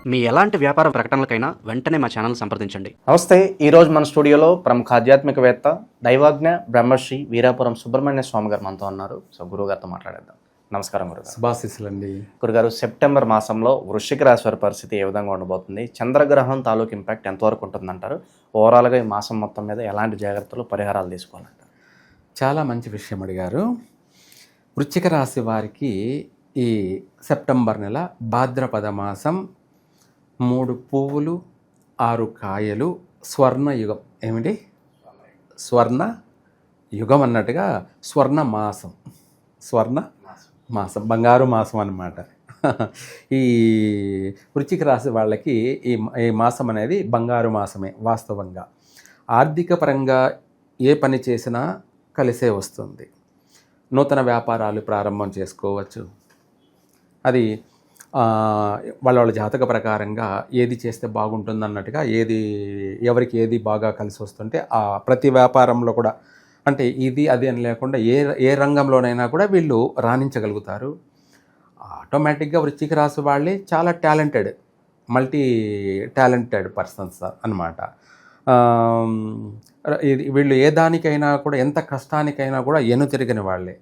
మీ ఎలాంటి వ్యాపార ప్రకటనలకైనా వెంటనే మా ఛానల్ సంప్రదించండి. నమస్తే. ఈరోజు మన స్టూడియోలో ప్రముఖ ఆధ్యాత్మికవేత్త దైవాజ్ఞ బ్రహ్మశ్రీ వీరాపురం సుబ్రహ్మణ్య స్వామి గారు మనతో ఉన్నారు. సో గురువుగారితో మాట్లాడేద్దాం. నమస్కారం గురుగారు. శుభాశీస్సులండి. గురుగారు, సెప్టెంబర్ మాసంలో వృశ్చిక రాశి వారి పరిస్థితి ఏ విధంగా ఉండబోతుంది? చంద్రగ్రహణం తాలూకు ఇంపాక్ట్ ఎంతవరకు ఉంటుందంటారు? ఓవరాల్గా ఈ మాసం మొత్తం మీద ఎలాంటి జాగ్రత్తలు పరిహారాలు తీసుకోవాలంటారు? చాలా మంచి విషయం అడిగారు. వృశ్చిక రాశి వారికి ఈ సెప్టెంబర్ నెల భాద్రపద మాసం 3 పువ్వులు 6 కాయలు స్వర్ణ యుగం. ఏమిటి స్వర్ణ యుగం అన్నట్టుగా స్వర్ణ మాసం బంగారు మాసం అన్నమాట. ఈ వృశ్చిక రాశి వాళ్ళకి ఈ మాసం అనేది బంగారు మాసమే. వాస్తవంగా ఆర్థిక పరంగా ఏ పని చేసినా కలిసే వస్తుంది. నూతన వ్యాపారాలు ప్రారంభం చేసుకోవచ్చు. అది వాళ్ళ జాతక ప్రకారంగా ఏది చేస్తే బాగుంటుంది అన్నట్టుగా ఎవరికి ఏది బాగా కలిసి వస్తుంటే ఆ ప్రతి వ్యాపారంలో కూడా, అంటే ఇది అది అని లేకుండా ఏ రంగంలోనైనా కూడా వీళ్ళు రాణించగలుగుతారు. ఆటోమేటిక్గా వృశ్చిక రాశి వాళ్ళే చాలా మల్టీ టాలెంటెడ్ పర్సన్స్ అన్నమాట. వీళ్ళు ఏ దానికైనా కూడా, ఎంత కష్టానికైనా కూడా తిరిగిన వాళ్ళే.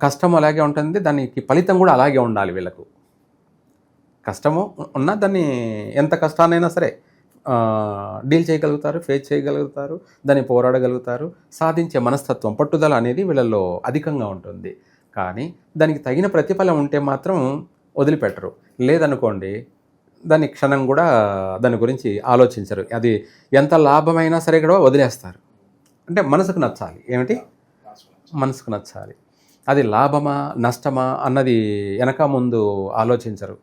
కష్టం అలాగే ఉంటుంది, దానికి ఫలితం కూడా అలాగే ఉండాలి. వీళ్ళకు కష్టము ఉన్నా దాన్ని ఎంత కష్టాన్నైనా సరే డీల్ చేయగలుగుతారు, ఫేస్ చేయగలుగుతారు, దాన్ని పోరాడగలుగుతారు. సాధించే మనస్తత్వం, పట్టుదల అనేది వీళ్ళల్లో అధికంగా ఉంటుంది. కానీ దానికి తగిన ప్రతిఫలం ఉంటే మాత్రం వదిలిపెట్టరు. లేదనుకోండి దాని క్షణం కూడా దాని గురించి ఆలోచించరు. అది ఎంత లాభమైనా సరే కూడా వదిలేస్తారు. అంటే మనసుకు నచ్చాలి. మనసుకు నచ్చాలి. అది లాభమా నష్టమా అన్నది వెనక ముందు ఆలోచించరు.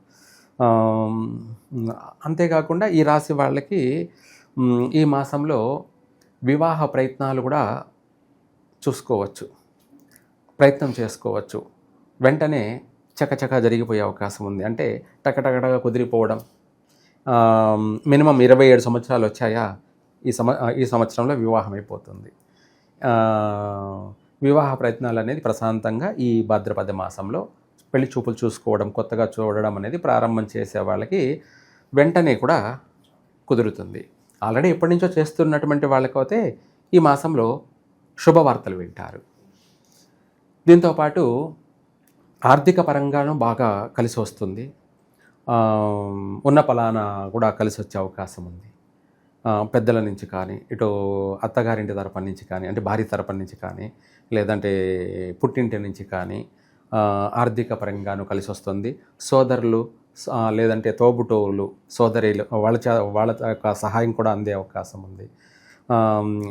అంతేకాకుండా ఈ రాశి వాళ్ళకి ఈ మాసంలో వివాహ ప్రయత్నాలు కూడా ప్రయత్నం చేసుకోవచ్చు. వెంటనే చకచకా జరిగిపోయే అవకాశం ఉంది. అంటే టకటకటగా కుదిరిపోవడం. మినిమం 27 సంవత్సరాలు వచ్చాయా ఈ సంవత్సరంలో వివాహం అయిపోతుంది. వివాహ ప్రయత్నాలు అనేది ప్రశాంతంగా ఈ భాద్రపద మాసంలో పెళ్లి చూపులు చూసుకోవడం, కొత్తగా చూడడం అనేది ప్రారంభం చేసే వాళ్ళకి వెంటనే కూడా కుదురుతుంది. ఆల్రెడీ ఎప్పటి నుంచో చేస్తున్నటువంటి వాళ్ళకైతే ఈ మాసంలో శుభవార్తలు వింటారు. దీంతోపాటు ఆర్థిక పరంగానూ బాగా కలిసి వస్తుంది. ఉన్న పలానా కూడా కలిసి వచ్చే అవకాశం ఉంది. పెద్దల నుంచి కానీ, ఇటు అత్తగారింటి తరపు నుంచి కానీ, అంటే భార్య తరపు నుంచి కానీ, లేదంటే పుట్టింటి నుంచి కానీ ఆర్థిక పరంగాను కలిసి వస్తుంది. సోదరులు లేదంటే తోబుటోవులు, సోదరీలు వాళ్ళ యొక్క సహాయం కూడా అందే అవకాశం ఉంది.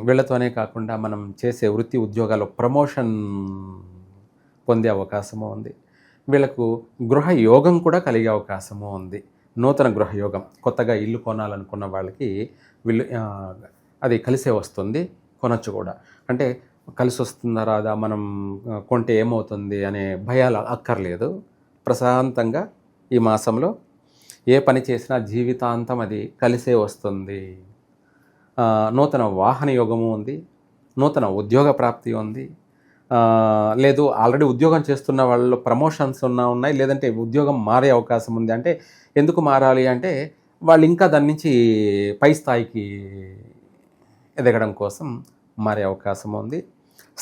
వీళ్ళతోనే కాకుండా మనం చేసే వృత్తి ఉద్యోగాల్లో ప్రమోషన్ పొందే అవకాశము ఉంది. వీళ్ళకు గృహ యోగం కూడా కలిగే అవకాశము ఉంది. నూతన గృహయోగం, కొత్తగా ఇల్లు కొనాలనుకున్న వాళ్ళకి అది కలిసే వస్తుంది. కొనొచ్చు కూడా. అంటే కలిసి వస్తుందా రాదా, మనం కొంటే ఏమవుతుంది అనే భయాలు అక్కర్లేదు. ప్రశాంతంగా ఈ మాసంలో ఏ పని చేసినా జీవితాంతం అది కలిసే వస్తుంది. నూతన వాహన యోగము ఉంది. నూతన ఉద్యోగ ప్రాప్తి ఉంది. లేదు ఆల్రెడీ ఉద్యోగం చేస్తున్న వాళ్ళు ప్రమోషన్స్ ఉన్నాయి, లేదంటే ఉద్యోగం మారే అవకాశం ఉంది. అంటే ఎందుకు మారాలి అంటే వాళ్ళు ఇంకా దాని నుంచి పై స్థాయికి ఎదగడం కోసం మారే అవకాశం ఉంది.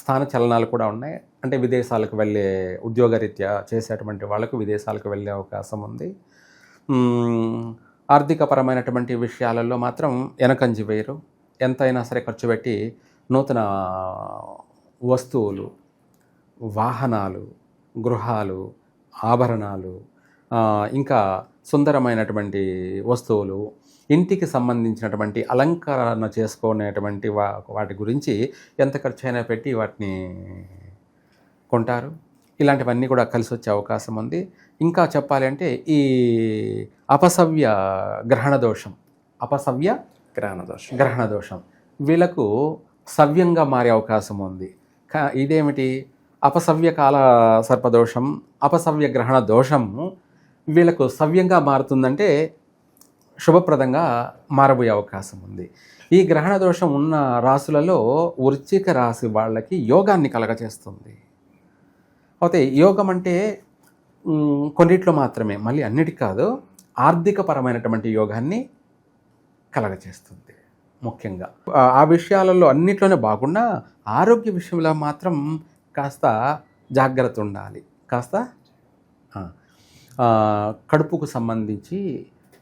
స్థాన చలనాలు కూడా ఉన్నాయి. అంటే విదేశాలకు వెళ్ళే, ఉద్యోగరీత్యా చేసేటువంటి వాళ్ళకు విదేశాలకు వెళ్ళే అవకాశం ఉంది. ఆర్థికపరమైనటువంటి విషయాలలో మాత్రం వెనకంజి వేయరు. ఎంతైనా సరే ఖర్చు పెట్టి నూతన వస్తువులు, వాహనాలు, గృహాలు, ఆభరణాలు, ఇంకా సుందరమైనటువంటి వస్తువులు, ఇంటికి సంబంధించినటువంటి అలంకరణ చేసుకునేటువంటి వాటి గురించి ఎంత ఖర్చు అయినా పెట్టి వాటిని కొంటారు. ఇలాంటివన్నీ కూడా కలిసి వచ్చే అవకాశం ఉంది. ఇంకా చెప్పాలి అంటే ఈ అపసవ్య గ్రహణ దోషం వీళ్ళకు సవ్యంగా మారే అవకాశం ఉంది. ఇదేమిటి? అపసవ్య కాల సర్పదోషం, అపసవ్య గ్రహణ దోషము వీళ్ళకు సవ్యంగా మారుతుందంటే శుభప్రదంగా మారబోయే అవకాశం ఉంది. ఈ గ్రహణ దోషం ఉన్న రాశులలో వృశ్చిక రాశి వాళ్ళకి యోగాన్ని కలగచేస్తుంది. అయితే యోగం అంటే కొన్నిట్లో మాత్రమే, మళ్ళీ అన్నిటికి కాదు. ఆర్థికపరమైనటువంటి యోగాన్ని కలగచేస్తుంది ముఖ్యంగా. ఆ విషయాలలో అన్నిట్లోనే బాగున్నా ఆరోగ్య విషయంలో మాత్రం కాస్త జాగ్రత్త ఉండాలి. కాస్త కడుపుకు సంబంధించి,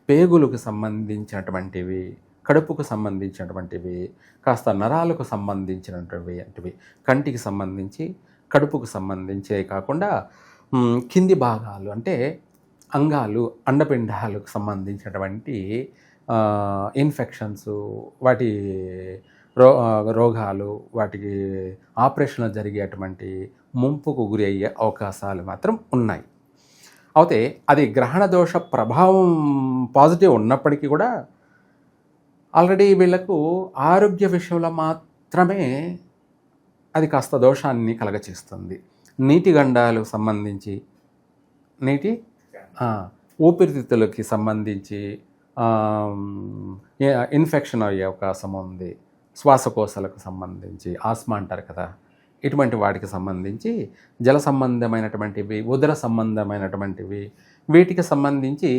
పేగులకు సంబంధించినటువంటివి, కడుపుకు సంబంధించినటువంటివి, కాస్త నరాలకు సంబంధించినటువంటివి, కంటికి సంబంధించి, కడుపుకు సంబంధించే కాకుండా కింది భాగాలు అంటే అంగాలు, అండపిండాలకు సంబంధించినటువంటి ఇన్ఫెక్షన్స్, వాటి రోగాలు, వాటికి ఆపరేషన్లు జరిగేటువంటి ముంపుకు గురి అయ్యే అవకాశాలు మాత్రం ఉన్నాయి. అయితే అది గ్రహణ దోష ప్రభావం పాజిటివ్ ఉన్నప్పటికీ కూడా ఆల్రెడీ వీళ్ళకు ఆరోగ్య విషయంలో మాత్రమే అది కాస్త దోషాన్ని కలగచేస్తుంది. నీటి గండాలకు సంబంధించి, ఊపిరితిత్తులకి సంబంధించి ఇన్ఫెక్షన్ అయ్యే అవకాశం ఉంది. శ్వాసకోశాలకు సంబంధించి ఆస్మా అంటారు కదా, ఇటువంటి వాటికి సంబంధించి జల సంబంధమైనటువంటివి, ఉదర సంబంధమైనటువంటివి, వీటికి సంబంధించి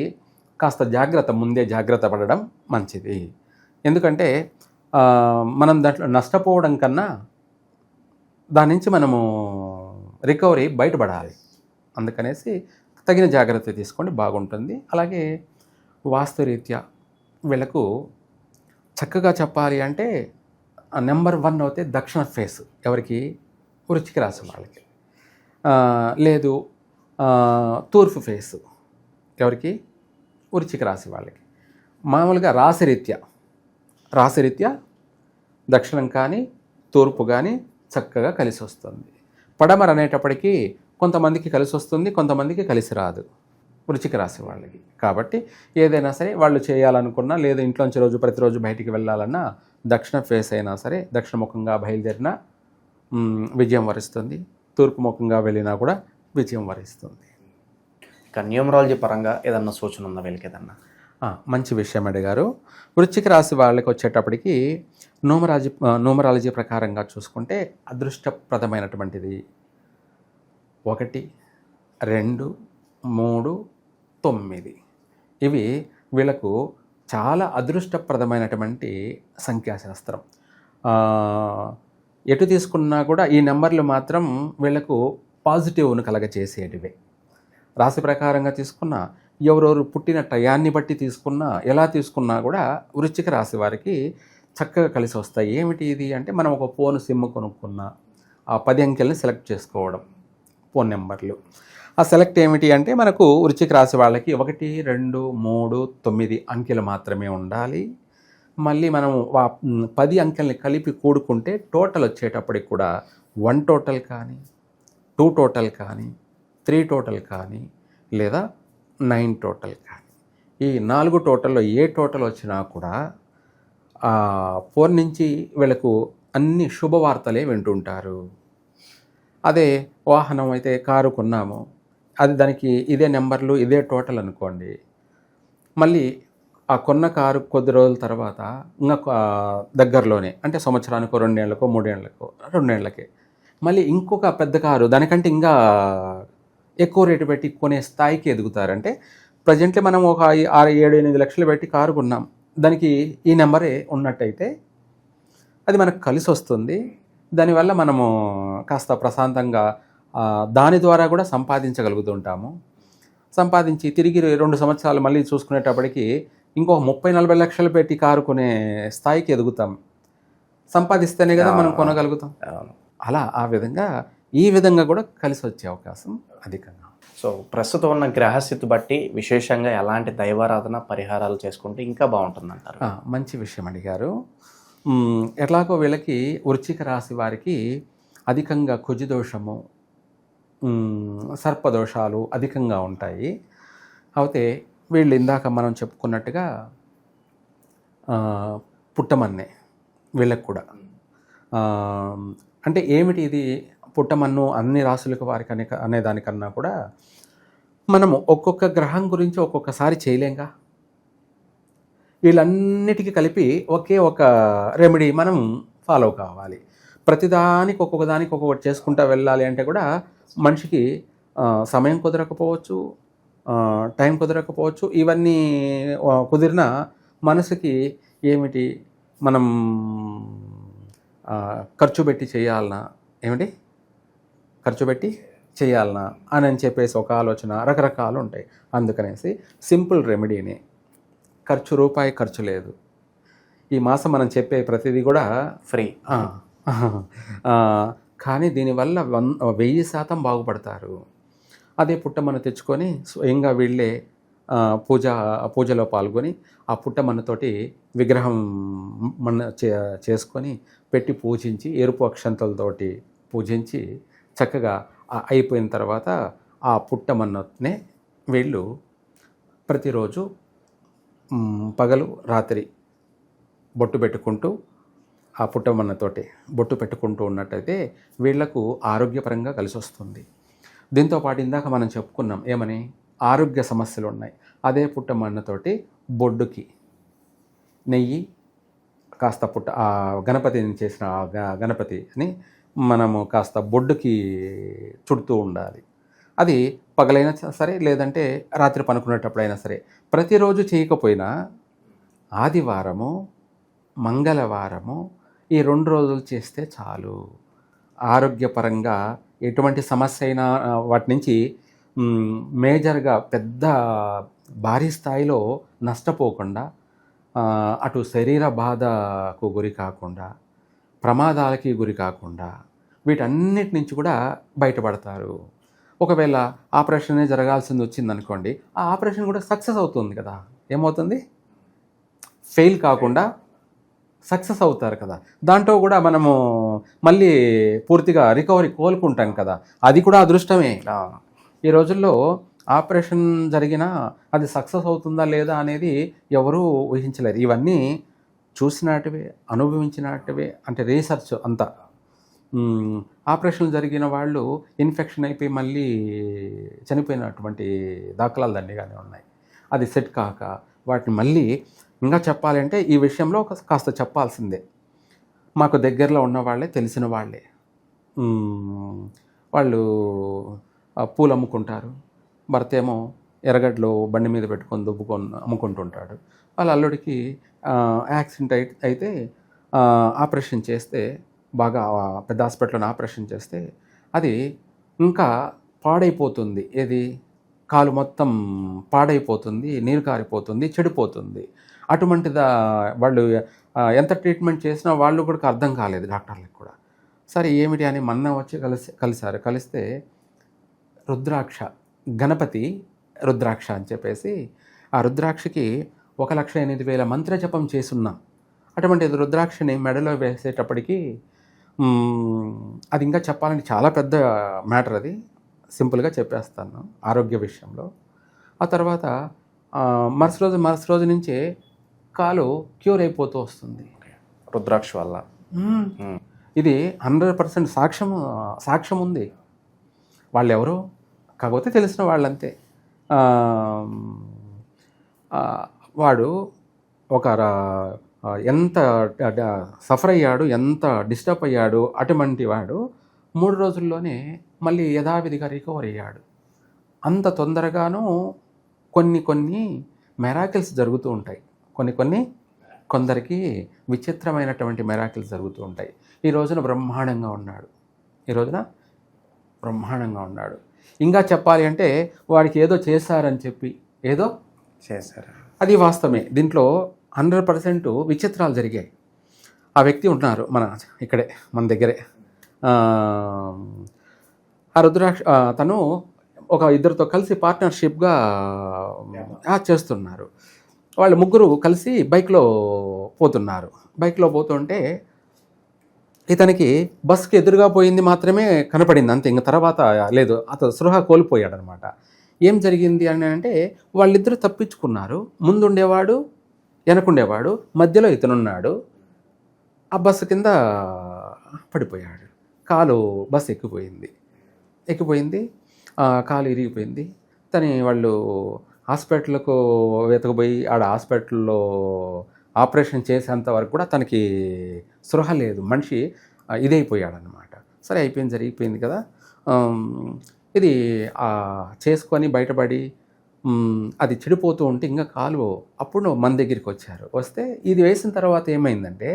కాస్త ముందే జాగ్రత్త పడడం మంచిది. ఎందుకంటే మనం దాంట్లో నష్టపోవడం కన్నా దాని నుంచి మనము రికవరీ బయటపడాలి. అందుకనేసి తగిన జాగ్రత్త తీసుకోండి, బాగుంటుంది. అలాగే వాస్తురీత్యా వీళ్ళకు చక్కగా చెప్పాలి అంటే నెంబర్ 1 అయితే దక్షిణ ఫేస్. ఎవరికి? వృశ్చిక రాశి వాళ్ళకి. లేదు తూర్పు ఫేసు. ఎవరికి? వృశ్చిక రాశి వాళ్ళకి. మామూలుగా రాశిరీత్యా దక్షిణం కానీ తూర్పు కానీ చక్కగా కలిసి వస్తుంది. పడమర అనేటప్పటికీ కొంతమందికి కలిసి వస్తుంది, కొంతమందికి కలిసి రాదు వృశ్చిక రాశి వాళ్ళకి. కాబట్టి ఏదైనా సరే వాళ్ళు చేయాలనుకున్నా, లేదా ఇంట్లోంచి ప్రతిరోజు బయటికి వెళ్ళాలన్నా దక్షిణ ఫేస్ అయినా సరే, దక్షిణముఖంగా బయలుదేరినా విజయం వరిస్తుంది, తూర్పు ముఖంగా వెళ్ళినా కూడా విజయం వరిస్తుంది. ఇక న్యూమరాలజీ పరంగా ఏదన్నా సూచన ఉందా వీళ్ళకి? ఏదన్నా మంచి విషయం అడిగారు. వృశ్చిక రాశి వాళ్ళకి వచ్చేటప్పటికి న్యూమరాలజీ ప్రకారంగా చూసుకుంటే అదృష్టప్రదమైనటువంటిది 1, 2, 3, 9. ఇవి వీళ్ళకు చాలా అదృష్టప్రదమైనటువంటి సంఖ్యాశాస్త్రం. ఎటు తీసుకున్నా కూడా ఈ నెంబర్లు మాత్రం వీళ్ళకు పాజిటివ్ను కలగచేసేటివే. రాశి ప్రకారంగా తీసుకున్నా, ఎవరెవరు పుట్టిన టయాన్ని బట్టి తీసుకున్నా, ఎలా తీసుకున్నా కూడా వృశ్చిక రాశి వారికి చక్కగా కలిసి వస్తాయి. ఏమిటి ఇది అంటే, మనం ఒక ఫోన్ సిమ్ కొనుక్కున్నా ఆ 10 అంకెల్ని సెలెక్ట్ చేసుకోవడం, ఫోన్ నెంబర్లు. ఆ సెలెక్ట్ ఏమిటి అంటే మనకు వృశ్చిక రాశి వాళ్ళకి 1, 2, 3, 9 అంకెలు మాత్రమే ఉండాలి. మళ్ళీ మనం 10 అంకెల్ని కలిపి కూడుకుంటే టోటల్ వచ్చేటప్పటికి కూడా 1 టోటల్ కానీ, 2 టోటల్ కానీ, 3 టోటల్ కానీ, లేదా 9 టోటల్ కానీ, ఈ 4 టోటల్లో ఏ టోటల్ వచ్చినా కూడా ఫోన్ నుంచి వీళ్ళకు అన్ని శుభవార్తలే వింటుంటారు. అదే వాహనం అయితే కారు కొన్నాము, అది దానికి ఇదే నెంబర్లు ఇదే టోటల్ అనుకోండి, మళ్ళీ ఆ కొన్న కారు కొద్ది రోజుల తర్వాత ఇంకా దగ్గరలోనే అంటే సంవత్సరానికో 2 ఏళ్ళకో 3 ఏళ్ళకో 2 ఏళ్ళకే మళ్ళీ ఇంకొక పెద్ద కారు దానికంటే ఇంకా ఎక్కువ రేటు పెట్టి కొనే స్థాయికి ఎదుగుతారంటే, ప్రజెంట్లీ మనం ఒక 6, 7, 8 లక్షలు పెట్టి కారు కొన్నాం, దానికి ఈ నెంబరే ఉన్నట్టయితే అది మనకు కలిసి వస్తుంది. దానివల్ల మనము కాస్త ప్రశాంతంగా దాని ద్వారా కూడా సంపాదించగలుగుతుంటాము. సంపాదించి తిరిగి 2 సంవత్సరాలు మళ్ళీ చూసుకునేటప్పటికి ఇంకొక 30-40 లక్షలు పెట్టి కారు కొనే స్థాయికి ఎదుగుతాం. సంపాదిస్తేనే కదా మనం కొనగలుగుతాం. అలా ఈ విధంగా కూడా కలిసి వచ్చే అవకాశం అధికంగా. సో ప్రస్తుతం ఉన్న గ్రహస్థితి బట్టి విశేషంగా ఎలాంటి దైవారాధన పరిహారాలు చేసుకుంటే ఇంకా బాగుంటుందంటారు? మంచి విషయం అడిగారు. ఎట్లాగో వీళ్ళకి వృశ్చిక రాశి వారికి అధికంగా కుజదోషము, సర్పదోషాలు అధికంగా ఉంటాయి. అయితే వీళ్ళు ఇందాక మనం చెప్పుకున్నట్టుగా పుట్టమన్నే వీళ్ళకి కూడా అంటే ఏమిటి ఇది పుట్టమన్ను అన్ని రాశులకు వారికి అనేదానికన్నా కూడా మనము ఒక్కొక్క గ్రహం గురించి ఒక్కొక్కసారి చేయలేంగా. వీళ్ళన్నిటికీ కలిపి ఒకే ఒక రెమెడీ మనం ఫాలో కావాలి. ప్రతిదానికి ఒక్కొక్కదానికి ఒక్కొక్కటి చేసుకుంటూ వెళ్ళాలి అంటే కూడా మనిషికి సమయం కుదరకపోవచ్చు, టైం కుదరకపోవచ్చు. ఇవన్నీ కుదిరినా మనసుకి ఏమిటి మనం ఖర్చు పెట్టి చేయాలనా, ఏమిటి ఖర్చు పెట్టి చేయాలనా అని చెప్పేసి ఒక ఆలోచన, రకరకాలు ఉంటాయి. అందుకనేసి సింపుల్ రెమెడీని, రూపాయి ఖర్చు లేదు. ఈ మాసం మనం చెప్పే ప్రతిదీ కూడా ఫ్రీ. కానీ దీనివల్ల 1000% బాగుపడతారు. అదే పుట్టమన్ను తెచ్చుకొని స్వయంగా వీళ్ళే పూజలో పాల్గొని ఆ పుట్టమన్నుతోటి విగ్రహం చేసుకొని పెట్టి పూజించి ఎరుపు అక్షంతలతోటి పూజించి చక్కగా అయిపోయిన తర్వాత ఆ పుట్టమన్నునే వీళ్ళు ప్రతిరోజు పగలు రాత్రి బొట్టు పెట్టుకుంటూ ఆ పుట్టమన్నతోటి బొట్టు పెట్టుకుంటూ ఉన్నట్టయితే వీళ్లకు ఆరోగ్యపరంగా కలిసి వస్తుంది. దీంతోపాటు ఇందాక మనం చెప్పుకున్నాం ఏమని, ఆరోగ్య సమస్యలు ఉన్నాయి. అదే పుట్టమన్నతోటి బొడ్డుకి నెయ్యి కాస్త ఆ గణపతిని చేసిన గణపతిని మనము కాస్త బొడ్డుకి చుడుతూ ఉండాలి. అది పగలైనా సరే, లేదంటే రాత్రి పనుకునేటప్పుడైనా సరే. ప్రతిరోజు చేయకపోయినా ఆదివారము, మంగళవారము ఈ 2 రోజులు చేస్తే చాలు. ఆరోగ్యపరంగా ఎటువంటి సమస్య అయినా వాటి నుంచి మేజర్గా పెద్ద భారీ స్థాయిలో నష్టపోకుండా, అటు శరీర బాధకు గురి కాకుండా, ప్రమాదాలకి గురి కాకుండా వీటన్నిటి నుంచి కూడా బయటపడతారు. ఒకవేళ ఆపరేషనే జరగాల్సింది వచ్చిందనుకోండి, ఆ ఆపరేషన్ కూడా సక్సెస్ అవుతుంది కదా. ఏమవుతుంది? ఫెయిల్ కాకుండా సక్సెస్ అవుతారు కదా. దాంట్లో కూడా మనము మళ్ళీ పూర్తిగా రికవరీ కోలుకుంటాం కదా. అది కూడా అదృష్టమే. ఈ రోజుల్లో ఆపరేషన్ జరిగినా అది సక్సెస్ అవుతుందా లేదా అనేది ఎవరూ ఊహించలేరు. ఇవన్నీ చూసినట్టువే, అనుభవించినట్టువే. అంటే రీసెర్చ్ అంతా. ఆపరేషన్ జరిగిన వాళ్ళు ఇన్ఫెక్షన్ అయిపోయి మళ్ళీ చనిపోయినటువంటి దాఖలాలు దండిగానే ఉన్నాయి. అది సెట్ కాక వాటిని మళ్ళీ ఇంకా చెప్పాలంటే ఈ విషయంలో కాస్త చెప్పాల్సిందే. మాకు దగ్గరలో ఉన్న వాళ్ళే, తెలిసిన వాళ్ళే. వాళ్ళు పూలు అమ్ముకుంటారు. భర్త ఏమో ఎర్రగడ్డలో బండి మీద పెట్టుకొని దుబ్బుకొని అమ్ముకుంటుంటాడు. వాళ్ళ అల్లుడికి యాక్సిడెంట్ అయితే ఆపరేషన్ చేస్తే, బాగా పెద్ద హాస్పిటల్లో ఆపరేషన్ చేస్తే అది ఇంకా పాడైపోతుంది. ఏది? కాలు మొత్తం పాడైపోతుంది, నీరు కారిపోతుంది, చెడిపోతుంది. అటువంటిదా వాళ్ళు ఎంత ట్రీట్మెంట్ చేసినా వాళ్ళు కూడా అర్థం కాలేదు డాక్టర్లకు కూడా. సరే ఏమిటి అని మొన్న వచ్చి కలిసారు. కలిస్తే రుద్రాక్ష, గణపతి రుద్రాక్ష అని చెప్పేసి ఆ రుద్రాక్షకి 1,08,000 మంత్ర జపం చేసున్నాం. అటువంటి రుద్రాక్షని మెడలో వేసేటప్పటికి అది ఇంకా చెప్పాలంటే చాలా పెద్ద మ్యాటర్. అది సింపుల్గా చెప్పేస్తాను ఆరోగ్య విషయంలో. ఆ తర్వాత మరుసటి రోజు నుంచే కాలు క్యూర్ అయిపోతూ వస్తుంది రుద్రాక్ష వల్ల. ఇది 100% సాక్ష్యం ఉంది. వాళ్ళు ఎవరు కాకపోతే తెలిసిన వాళ్ళంతే. వాడు ఒక ఎంత సఫర్ అయ్యాడు, ఎంత డిస్టర్బ్ అయ్యాడు, అటువంటి వాడు 3 రోజుల్లోనే మళ్ళీ యథావిధిగా రికవర్ అయ్యాడు. అంత తొందరగాను కొన్ని మెరాకిల్స్ జరుగుతూ ఉంటాయి. కొందరికి విచిత్రమైనటువంటి మెరాకిల్స్ జరుగుతూ ఉంటాయి. ఈ రోజున బ్రహ్మాండంగా ఉన్నాడు. ఇంకా చెప్పాలి అంటే వాడికి ఏదో చేశారని చెప్పి ఏదో చేశారు. అది వాస్తవమే. దీంట్లో 100% విచిత్రాలు జరిగాయి. ఆ వ్యక్తి ఉన్నారు ఇక్కడే మన దగ్గరే. ఆ రుద్రాక్ష తను ఒక ఇద్దరితో కలిసి పార్ట్నర్షిప్గా చేస్తున్నారు. వాళ్ళు ముగ్గురు కలిసి బైక్లో పోతుంటే ఇతనికి బస్కి ఎదురుగా పోయింది మాత్రమే కనపడింది అంతే. ఇంక తర్వాత లేదు. అతను సృహ కోల్పోయాడనమాట. ఏం జరిగింది అని అంటే వాళ్ళిద్దరూ తప్పించుకున్నారు. ముందుండేవాడు, వెనకుండేవాడు, మధ్యలో ఇతనున్నాడు. ఆ బస్సు కింద పడిపోయాడు. కాలు బస్సు ఎక్కిపోయింది, కాలు ఇరిగిపోయింది. వాళ్ళు హాస్పిటల్కు వెతకపోయి ఆడ హాస్పిటల్లో ఆపరేషన్ చేసేంత వరకు కూడా తనకి స్పృహ లేదు. మనిషి ఇదైపోయాడనమాట. సరే జరిగిపోయింది కదా. ఇది చేసుకొని బయటపడి అది చెడిపోతూ ఉంటే ఇంకా కాలు అప్పుడు మన దగ్గరికి వచ్చారు. వస్తే ఇది వేసిన తర్వాత ఏమైందంటే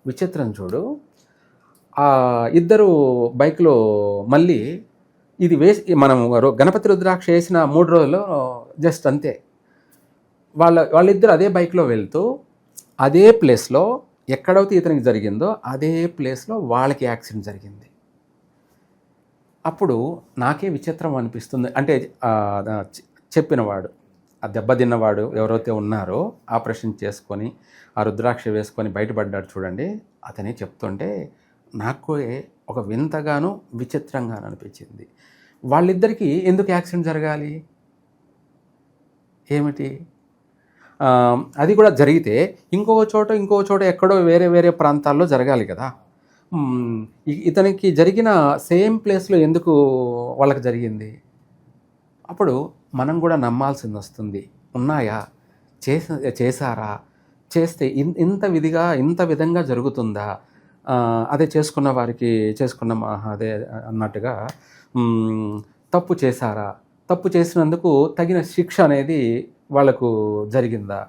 విచిత్రం చూడు, ఆ ఇద్దరు బైక్లో మళ్ళీ ఇది వేసి మనం గణపతి రుద్రాక్ష వేసిన 3 రోజుల్లో జస్ట్ అంతే వాళ్ళిద్దరు అదే బైక్లో వెళ్తూ అదే ప్లేస్లో ఎక్కడైతే ఇతనికి జరిగిందో అదే ప్లేస్లో వాళ్ళకి యాక్సిడెంట్ జరిగింది. అప్పుడు నాకే విచిత్రం అనిపిస్తుంది. అంటే చెప్పినవాడు, ఆ దెబ్బతిన్నవాడు ఎవరైతే ఉన్నారో ఆపరేషన్ చేసుకొని ఆ రుద్రాక్ష వేసుకొని బయటపడ్డాడు చూడండి, అతనే చెప్తుంటే నాకు ఒక వింతగాను విచిత్రంగాను అనిపించింది. వాళ్ళిద్దరికీ ఎందుకు యాక్సిడెంట్ జరగాలి? ఏమిటి? అది కూడా జరిగితే ఇంకో చోట ఎక్కడో వేరే వేరే ప్రాంతాల్లో జరగాలి కదా. ఇతనికి జరిగిన సేమ్ ప్లేస్లో ఎందుకు వాళ్ళకి జరిగింది? అప్పుడు మనం కూడా నమ్మాల్సింది వస్తుంది. ఉన్నాయా? చేశారా? చేస్తే ఇంత విధంగా జరుగుతుందా? అదే చేసుకున్న వారికి అదే అన్నట్టుగా తప్పు చేశారా? తప్పు చేసినందుకు తగిన శిక్ష అనేది వాళ్ళకు జరిగిందా?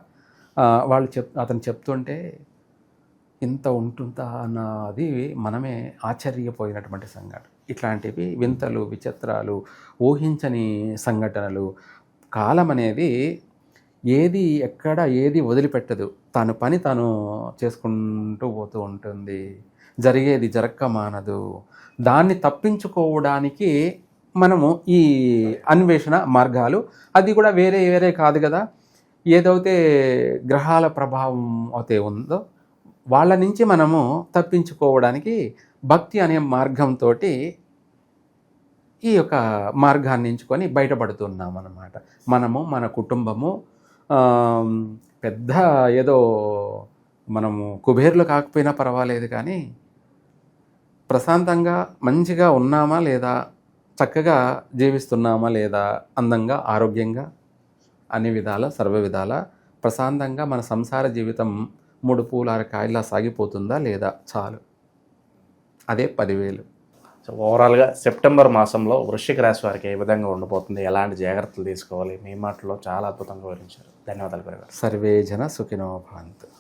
అతను చెప్తుంటే ఇంత ఉంటుందా అన్నది మనమే ఆశ్చర్యపోయినటువంటి సంఘటన. ఇట్లాంటివి వింతలు, విచిత్రాలు, ఊహించని సంఘటనలు. కాలం అనేది ఏది వదిలిపెట్టదు. తన పని తాను చేసుకుంటూ పోతూ ఉంటుంది. జరిగేది జరక్క మానదు. దాన్ని తప్పించుకోవడానికి మనము ఈ అన్వేషణ మార్గాలు, అది కూడా వేరే కాదు కదా. ఏదైతే గ్రహాల ప్రభావం అయితే ఉందో వాళ్ళ నుంచి మనము తప్పించుకోవడానికి భక్తి అనే మార్గంతో ఈ యొక్క మార్గాన్ని ఎంచుకొని బయటపడుతున్నాం అన్నమాట. మనము, మన కుటుంబము పెద్ద ఏదో మనము కుబేర్లు కాకపోయినా పర్వాలేదు, కానీ ప్రశాంతంగా మంచిగా ఉన్నామా లేదా, చక్కగా జీవిస్తున్నామా లేదా, అందంగా ఆరోగ్యంగా అన్ని విధాల సర్వ విధాల ప్రశాంతంగా మన సంసార జీవితం 3 పూల 6 కాయలా సాగిపోతుందా లేదా, చాలు. అదే 10,000. సో ఓవరాల్గా సెప్టెంబర్ మాసంలో వృశ్చిక రాశి వారికి ఏ విధంగా ఉండబోతుంది, ఎలాంటి జాగ్రత్తలు తీసుకోవాలి, మీ మాటలో చాలా అద్భుతంగా వివరించారు. ధన్యవాదాలు గురుగారు. సర్వే జన సుఖినో భవంతు.